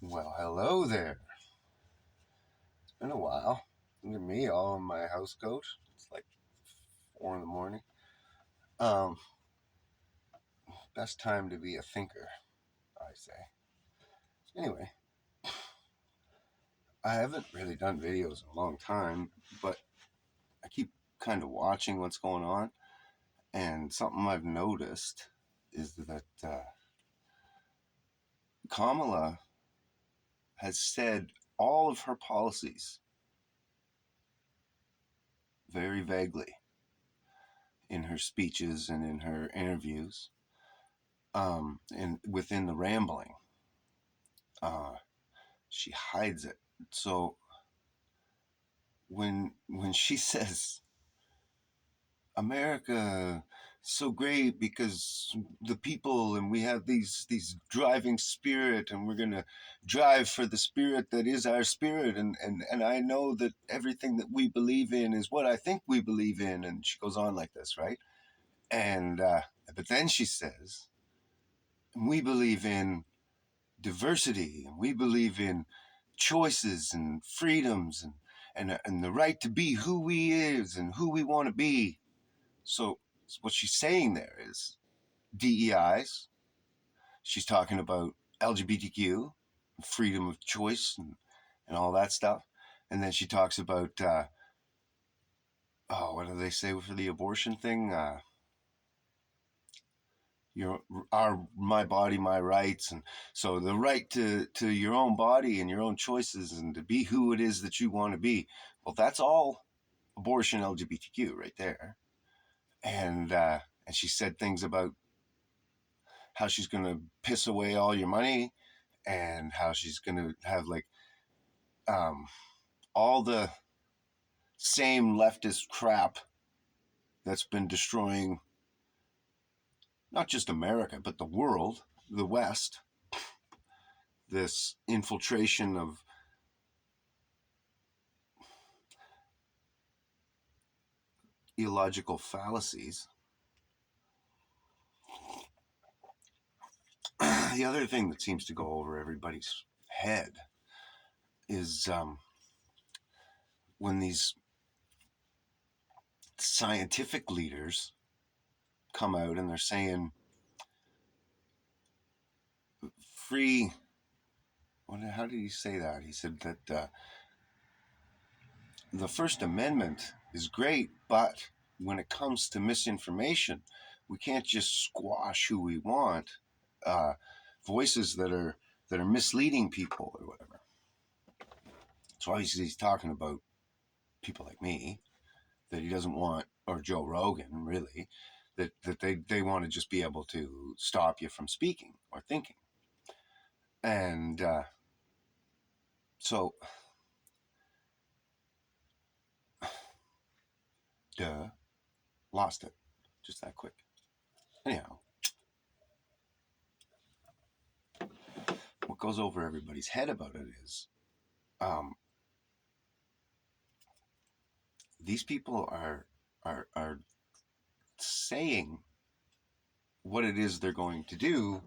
Well, hello there. It's been a while. Look at me, all in my house coat. It's like 4 in the morning. Um, Best time to be a thinker, I say. Anyway, I haven't really done videos in a long time, but I keep kind of watching what's going on. And something I've noticed is that Kamala has said all of her policies very vaguely in her speeches and in her interviews, and within the rambling. Uh, she hides it. So when she says America so great because the people and we have these driving spirit and we're gonna drive for the spirit that is our spirit and I know that everything that we believe in is what I think we believe in, and she goes on like this, right? And but then she says we believe in diversity and we believe in choices and freedoms and the right to be who we is and who we want to be. So what she's saying there is DEIs. She's talking about LGBTQ, freedom of choice, and all that stuff. And then she talks about what do they say for the abortion thing? Your our my body, my rights, and so the right to your own body and your own choices and to be who it is that you want to be. Well, that's all abortion LGBTQ right there. And she said things about how she's going to piss away all your money and how she's going to have like um, all the same leftist crap that's been destroying not just America but the world, the West. This infiltration of illogical fallacies. The other thing that seems to go over everybody's head is when these scientific leaders come out and they're saying free. How did he say that? He said that the First Amendment is great, but when it comes to misinformation, we can't just squash who we want, uh, voices that are misleading people or whatever. So obviously he's talking about people like me that he doesn't want, or Joe Rogan, really, that they want to just be able to stop you from speaking or thinking. And so, duh, lost it just that quick. Anyhow, what goes over everybody's head about it is um, these people are saying what it is they're going to do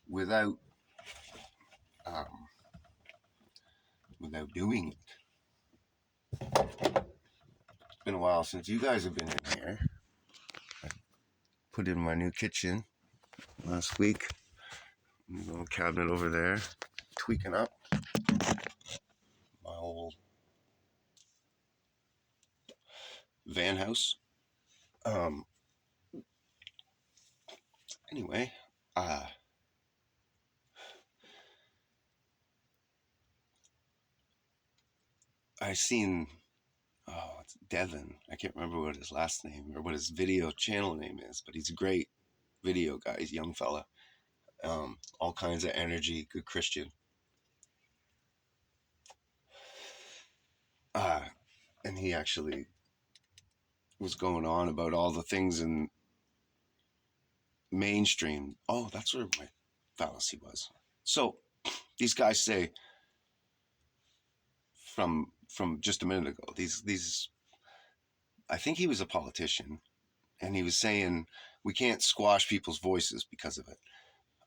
without um, without doing it. It's been a while since you guys have been in here. I put in my new kitchen last week. Little cabinet over there, tweaking up my old van house. Um, anyway, uh, I seen it's Devin. I can't remember what his last name or what his video channel name is, but he's a great video guy. He's a young fella. All kinds of energy, good Christian. Uh, and he actually was going on about all the things in mainstream. Oh, that's where my fallacy was. So these guys say from just a minute ago, these I think he was a politician, and he was saying we can't squash people's voices because of it.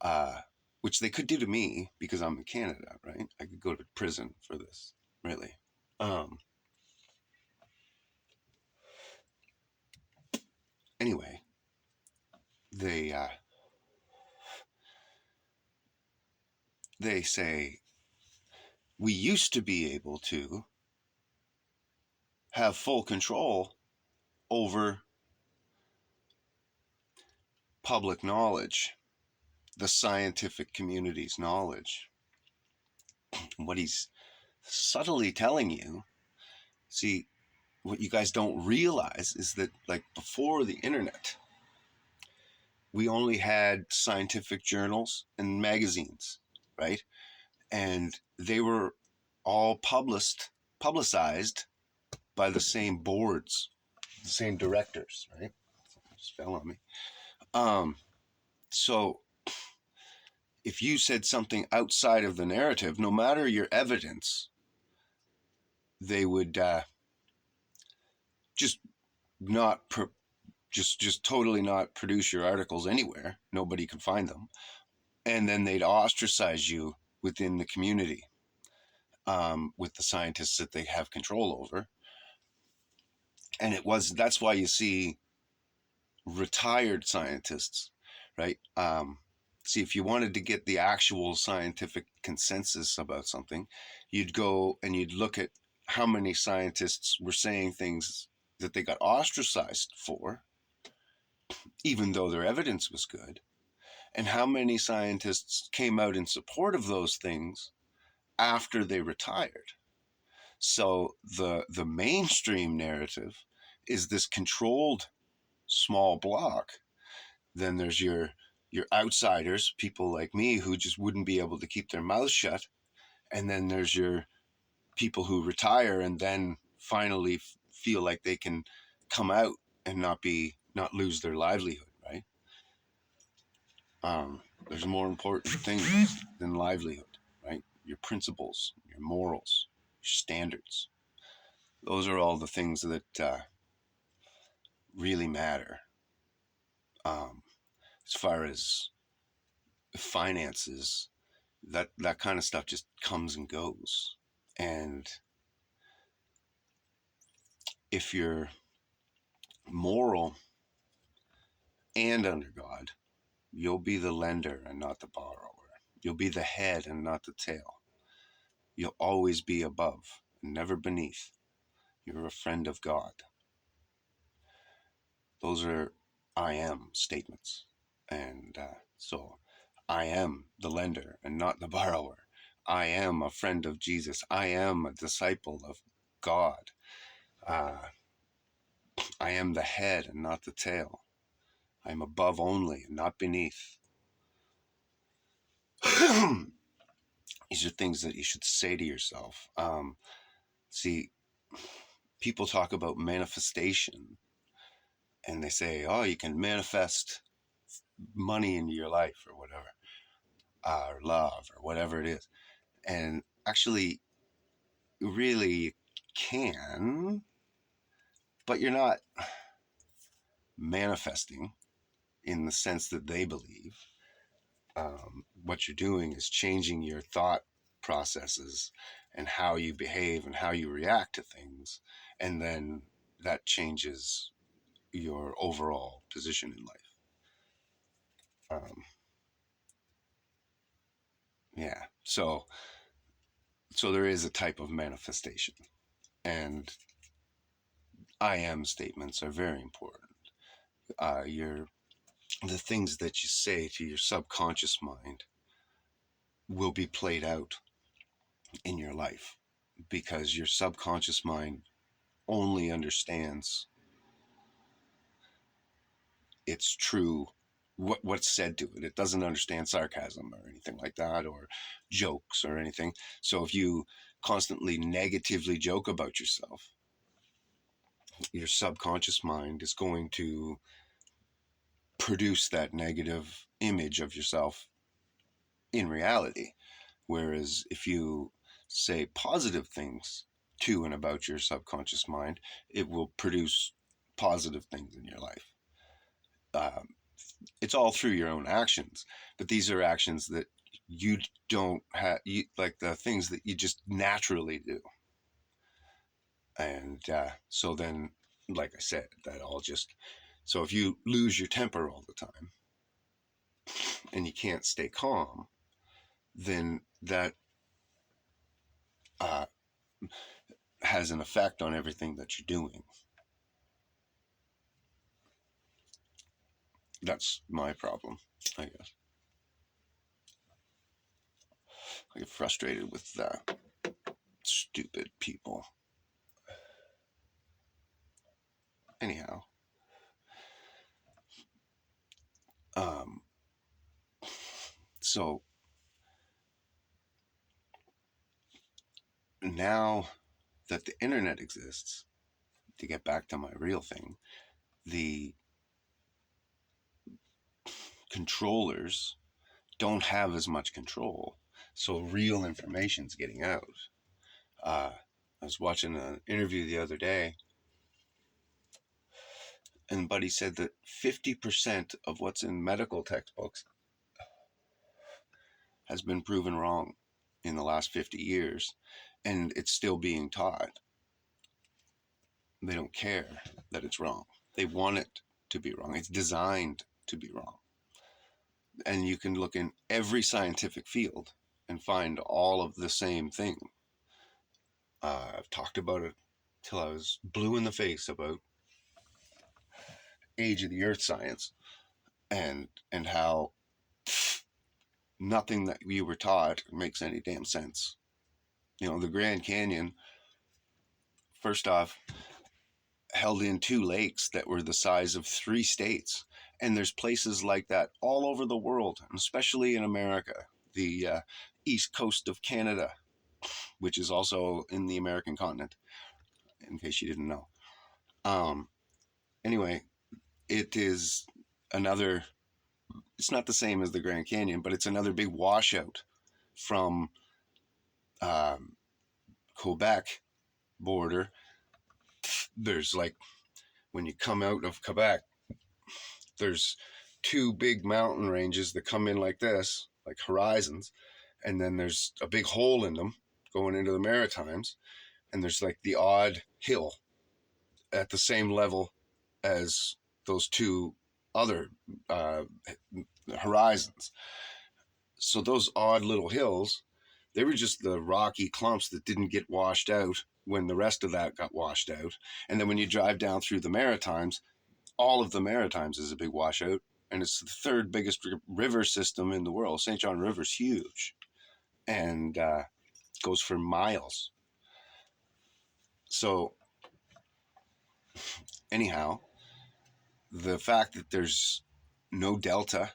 Uh, which they could do to me because I'm in Canada, right? I could go to prison for this, really. Um, anyway, they they say we used to be able to have full control over public knowledge, the scientific community's knowledge. What he's subtly telling you, see, what you guys don't realize is that, like, before the internet, we only had scientific journals and magazines, right? And they were all publicized by the same boards, the same directors, right? Just fell on me. So if you said something outside of the narrative, no matter your evidence, they would just not just totally not produce your articles anywhere. Nobody could find them, and then they'd ostracize you within the community, with the scientists that they have control over. And that's why you see retired scientists, right? See, if you wanted to get the actual scientific consensus about something, you'd go and you'd look at how many scientists were saying things that they got ostracized for, even though their evidence was good, and how many scientists came out in support of those things after they retired. So the mainstream narrative is this controlled small block. Then there's your outsiders, people like me who just wouldn't be able to keep their mouths shut. And then there's your people who retire and then finally feel like they can come out and not lose their livelihood, right? There's more important things than livelihood, right? Your principles, your morals, your standards. Those are all the things that really matter. As far as finances, that kind of stuff just comes and goes. And if you're moral and under God, you'll be the lender and not the borrower. You'll be the head and not the tail. You'll always be above and never beneath. You're a friend of God. Those are I am statements. And so I am the lender and not the borrower. I am a friend of Jesus. I am a disciple of God. Uh, I am the head and not the tail. I am above only and not beneath. These are things that you should say to yourself. See, people talk about manifestation and they say, oh, you can manifest money into your life or whatever, or love or whatever it is. And actually, really, you can, but you're not manifesting in the sense that they believe. What you're doing is changing your thought processes and how you behave and how you react to things. And then that changes your overall position in life. Yeah. So there is a type of manifestation, and I am statements are very important. The things that you say to your subconscious mind will be played out in your life because your subconscious mind only understands its true what's said to it. It doesn't understand sarcasm or anything like that, or jokes or anything. So if you constantly negatively joke about yourself, your subconscious mind is going to produce that negative image of yourself in reality. Whereas if you say positive things to and about your subconscious mind, it will produce positive things in your life. it's all through your own actions, but these are actions that you don't have, like the things that you just naturally do. And so then, like I said, that all just, so if you lose your temper all the time and you can't stay calm, then that uh, has an effect on everything that you're doing. That's my problem, I guess. I get frustrated with stupid people. Anyhow, um, so now that the internet exists, to get back to my real thing, the controllers don't have as much control. So real information's getting out. I was watching an interview the other day, and Buddy said that 50% of what's in medical textbooks has been proven wrong in the last 50 years, and it's still being taught. They don't care that it's wrong. They want it to be wrong. It's designed to be wrong. And you can look in every scientific field and find all of the same thing. I've talked about it till I was blue in the face about age of the earth science, and how nothing that we were taught makes any damn sense. You know, the Grand Canyon, first off, held in two lakes that were the size of 3 states. And there's places like that all over the world, especially in America, the east coast of Canada, which is also in the American continent, in case you didn't know. Um, anyway, it is another, it's not the same as the Grand Canyon, but it's another big washout from um, Quebec border. There's like, when you come out of Quebec, there's two big mountain ranges that come in like this, like horizons, and then there's a big hole in them going into the Maritimes, and there's like the odd hill at the same level as those two other uh, horizons. So those odd little hills, they were just the rocky clumps that didn't get washed out when the rest of that got washed out. And then when you drive down through the Maritimes, all of the Maritimes is a big washout, and it's the third biggest river system in the world. St. John River's huge, and goes for miles. So anyhow, the fact that there's no delta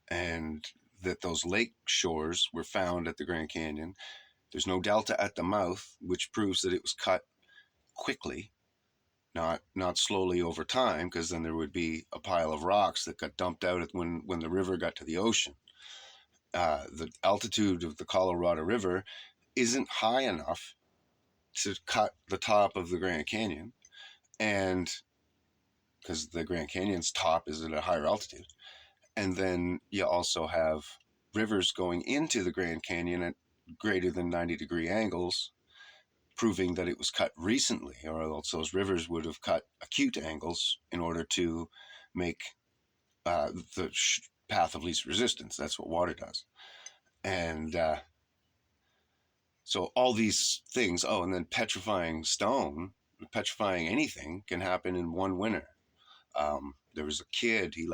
and that those lake shores were found at the Grand Canyon, there's no delta at the mouth, which proves that it was cut quickly, not slowly over time, because then there would be a pile of rocks that got dumped out when the river got to the ocean. The altitude of the Colorado River isn't high enough to cut the top of the Grand Canyon, and because the Grand Canyon's top is at a higher altitude. And then you also have rivers going into the Grand Canyon at greater than 90-degree angles, proving that it was cut recently, or else those rivers would have cut acute angles in order to make the path of least resistance. That's what water does. And so all these things, oh, and then petrifying stone, petrifying anything can happen in one winter. There was a kid, he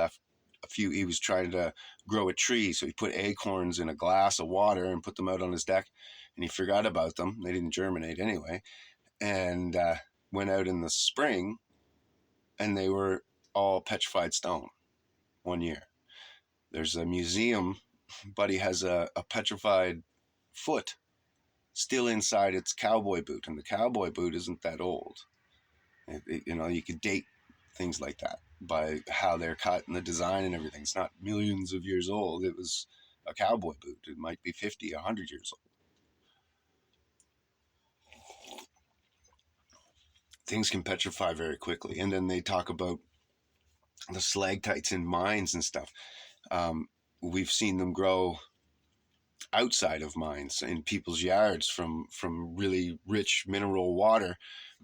was trying to grow a tree, so he put acorns in a glass of water and put them out on his deck, and he forgot about them. They didn't germinate anyway, and went out in the spring, and they were all petrified stone 1 year. There's a museum, Buddy has a petrified foot still inside its cowboy boot, and the cowboy boot isn't that old. You could date things like that by how they're cut and the design and everything. It's not millions of years old. It was a cowboy boot. It might be 50, 100 years old. Things can petrify very quickly. And then they talk about the stalactites in mines and stuff. We've seen them grow outside of mines in people's yards from really rich mineral water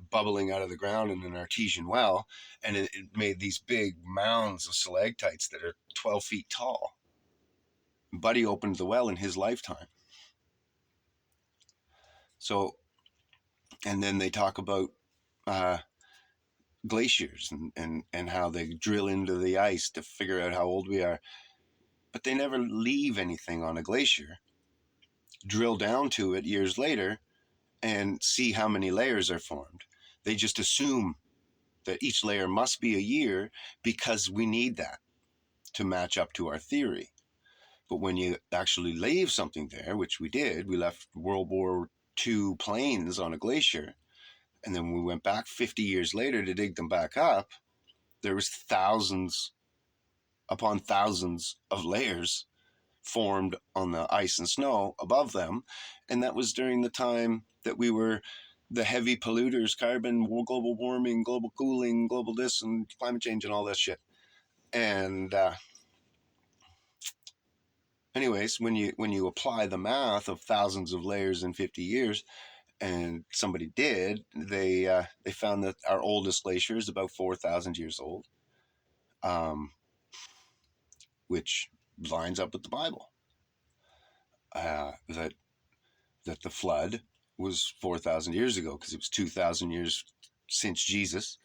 bubbling out of the ground in an artesian well, and it made these big mounds of stalactites that are 12 feet tall. Buddy opened the well in his lifetime. So, and then they talk about uh, glaciers and how they drill into the ice to figure out how old we are, but they never leave anything on a glacier, drill down to it years later and see how many layers are formed. They just assume that each layer must be a year because we need that to match up to our theory. But when you actually leave something there, which we did, we left World War II planes on a glacier, and then we went back 50 years later to dig them back up, there was thousands upon thousands of layers formed on the ice and snow above them. And that was during the time that we were the heavy polluters, carbon, global warming, global cooling, global this and climate change and all that shit. And anyways, when you apply the math of thousands of layers in 50 years, and somebody did, they found that our oldest glacier is about 4,000 years old, which lines up with the Bible. That the flood was 4,000 years ago because it was 2,000 years since Jesus,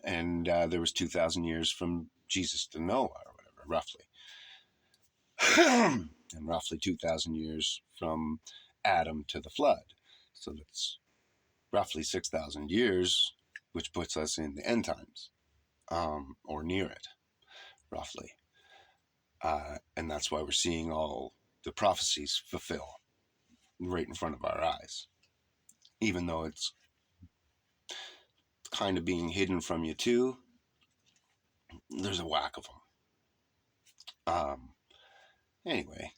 and there was 2,000 years from Jesus to Noah or whatever, roughly. And roughly 2,000 years from Adam to the flood. So that's roughly 6,000 years, which puts us in the end times, or near it, roughly. And that's why we're seeing all the prophecies fulfill right in front of our eyes, even though it's kind of being hidden from you too. There's a whack of them. Anyway,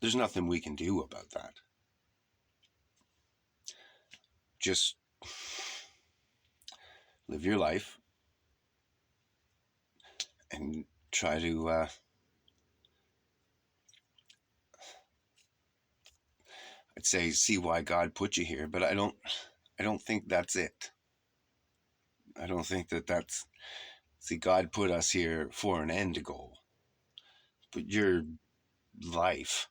there's nothing we can do about that. Just live your life and try to I'd say see why God put you here, but I don't think that's it. I don't think that's see, God put us here for an end goal. But your life,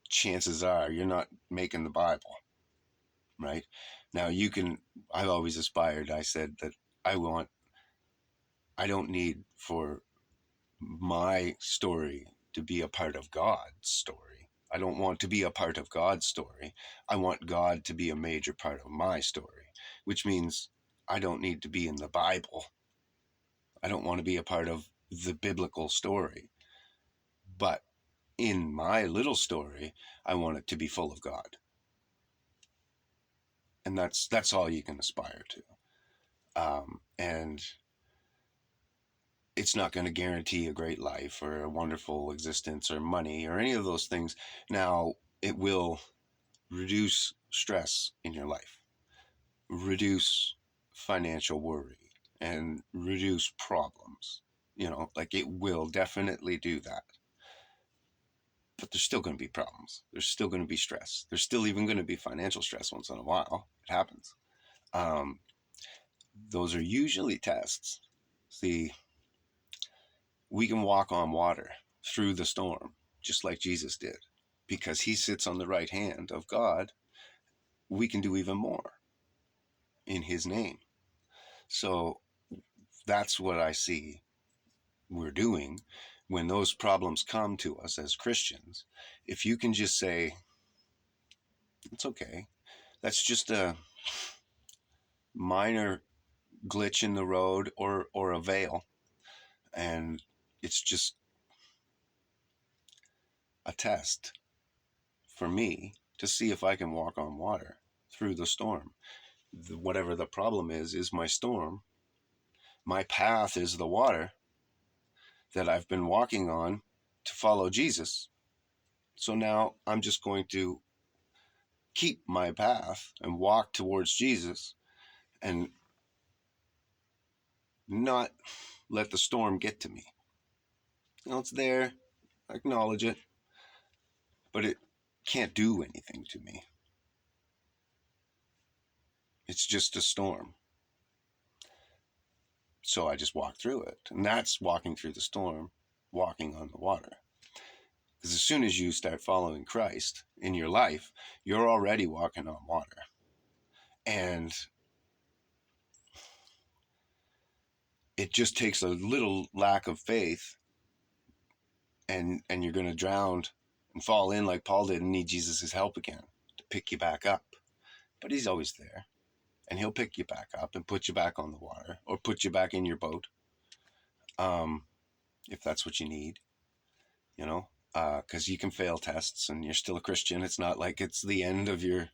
chances are you're not making the Bible, right? Now I've always aspired, I said that I don't need for my story to be a part of God's story. I don't want to be a part of God's story. I want God to be a major part of my story, which means I don't need to be in the Bible. I don't want to be a part of the biblical story. But in my little story, I want it to be full of God. And that's all you can aspire to. And it's not going to guarantee a great life or a wonderful existence or money or any of those things. Now, it will reduce stress in your life, reduce financial worry, and reduce problems. Like it will definitely do that. But there's still going to be problems. There's still going to be stress. There's still even going to be financial stress once in a while. It happens. Those are usually tests. See, we can walk on water through the storm, just like Jesus did. Because he sits on the right hand of God, we can do even more in his name. So that's what I see we're doing when those problems come to us as Christians. If you can just say, it's okay, that's just a minor glitch in the road or a veil, and it's just a test for me to see if I can walk on water through the storm. Whatever the problem is my storm. My path is the water that I've been walking on to follow Jesus. So now I'm just going to keep my path and walk towards Jesus. And not let the storm get to me. It's there, I acknowledge it, but it can't do anything to me. It's just a storm. So I just walk through it. And that's walking through the storm, walking on the water. Because as soon as you start following Christ in your life, you're already walking on water. And it just takes a little lack of faith, and you're going to drown and fall in like Paul did and need Jesus' help again to pick you back up. But he's always there, and he'll pick you back up and put you back on the water, or put you back in your boat, if that's what you need, because you can fail tests and you're still a Christian. It's not like it's the end of your,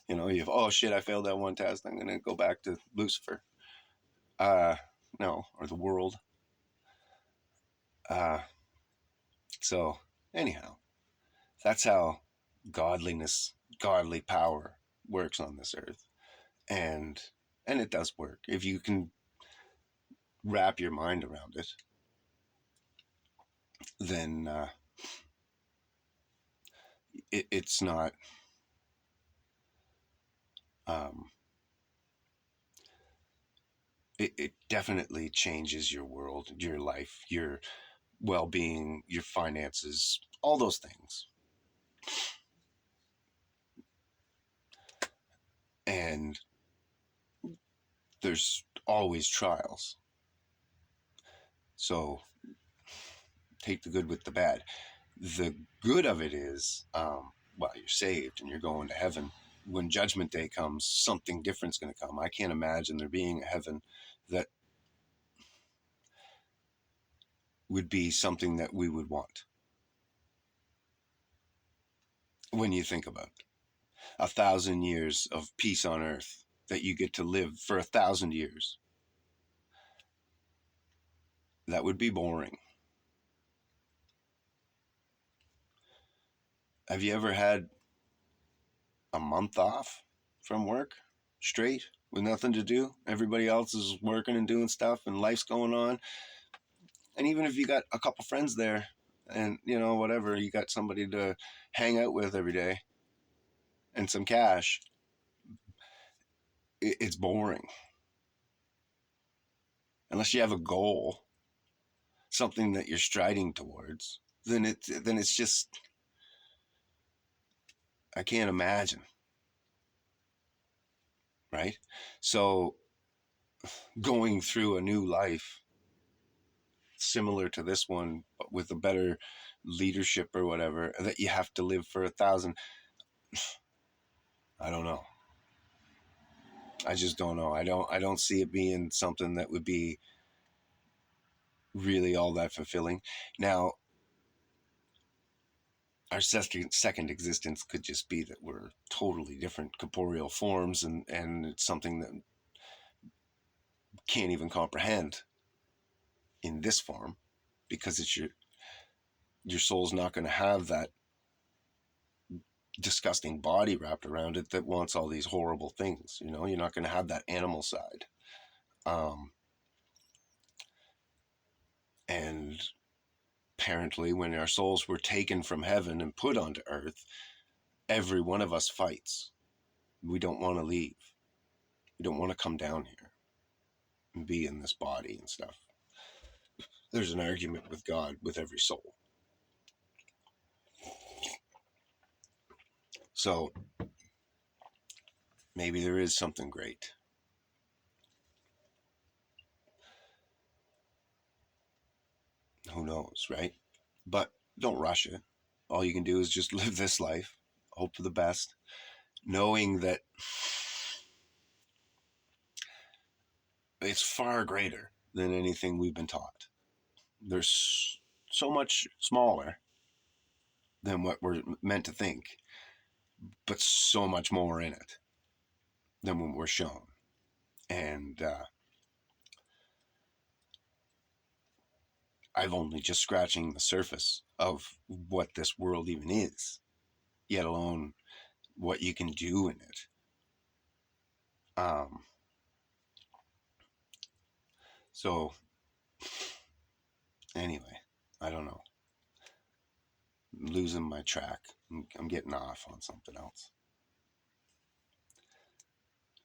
you've, oh shit, I failed that one test, I'm going to go back to Lucifer. No, or the world. So anyhow, that's how godliness, godly power works on this earth. And it does work if you can wrap your mind around it. Then it's not it definitely changes your world, your life, your well-being, your finances, all those things. And there's always trials, so take the good with the bad. The good of it is, you're saved and you're going to heaven. When judgment day comes, something different's going to come. I can't imagine there being a heaven that would be something that we would want. When you think about it, 1,000 years of peace on earth that you get to live for 1,000 years, that would be boring. Have you ever had a month off from work straight with nothing to do? Everybody else is working and doing stuff and life's going on. And even if you got a couple friends there and, whatever, you got somebody to hang out with every day and some cash, it's boring. Unless you have a goal, something that you're striding towards, then it's just, I can't imagine. Right? So going through a new life similar to this one, but with a better leadership or whatever, that you have to live for 1,000, I don't know. I just don't know. I don't see it being something that would be really all that fulfilling. Now, our second existence could just be that we're totally different corporeal forms, and it's something that can't even comprehend in this form, because it's your soul's not going to have that disgusting body wrapped around it that wants all these horrible things. You're not going to have that animal side. And apparently, when our souls were taken from heaven and put onto earth, every one of us fights. We don't want to leave. We don't want to come down here and be in this body and stuff. There's an argument with God with every soul. So maybe there is something great. Who knows, right? But don't rush it. All you can do is just live this life, hope for the best, knowing that it's far greater than anything we've been taught. There's so much smaller than what we're meant to think, but so much more in it than what we're shown. And I've only just scratching the surface of what this world even is, yet alone what you can do in it. So anyway, I don't know. I'm losing my track. I'm getting off on something else.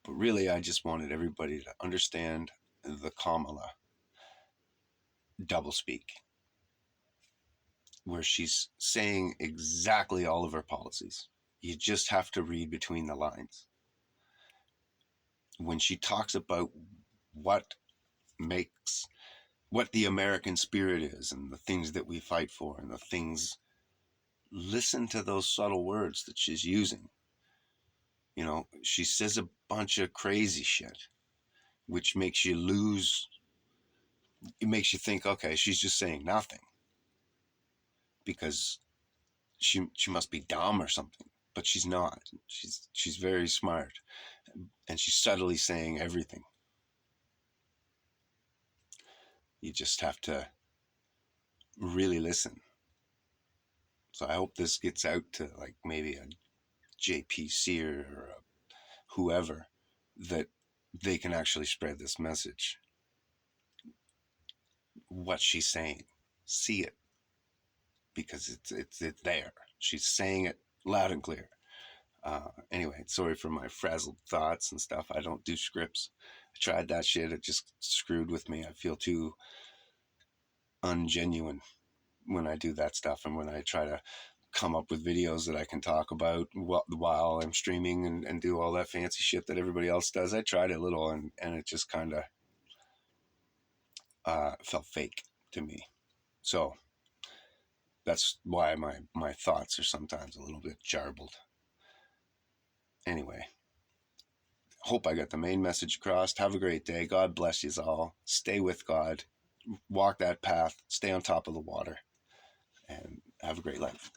But really, I just wanted everybody to understand the Kamala doublespeak, where she's saying exactly all of her policies. You just have to read between the lines. When she talks about what makes what the American spirit is and the things that we fight for and the things, listen to those subtle words that she's using. You know, she says a bunch of crazy shit, which makes you lose, it makes you think, okay, she's just saying nothing because she must be dumb or something, but she's not. She's very smart, and she's subtly saying everything. You just have to really listen. So I hope this gets out to like maybe a JP Sear or a whoever, that they can actually spread this message. What she's saying, see it, because it's there. She's saying it loud and clear. Anyway, sorry for my frazzled thoughts and stuff. I don't do scripts. I tried that shit. It just screwed with me. I feel too ungenuine when I do that stuff, and when I try to come up with videos that I can talk about while I'm streaming and do all that fancy shit that everybody else does. I tried it a little, and it just kind of felt fake to me. So that's why my thoughts are sometimes a little bit jarbled. Anyway, hope I got the main message across. Have a great day. God bless you all. Stay with God. Walk that path. Stay on top of the water. And have a great life.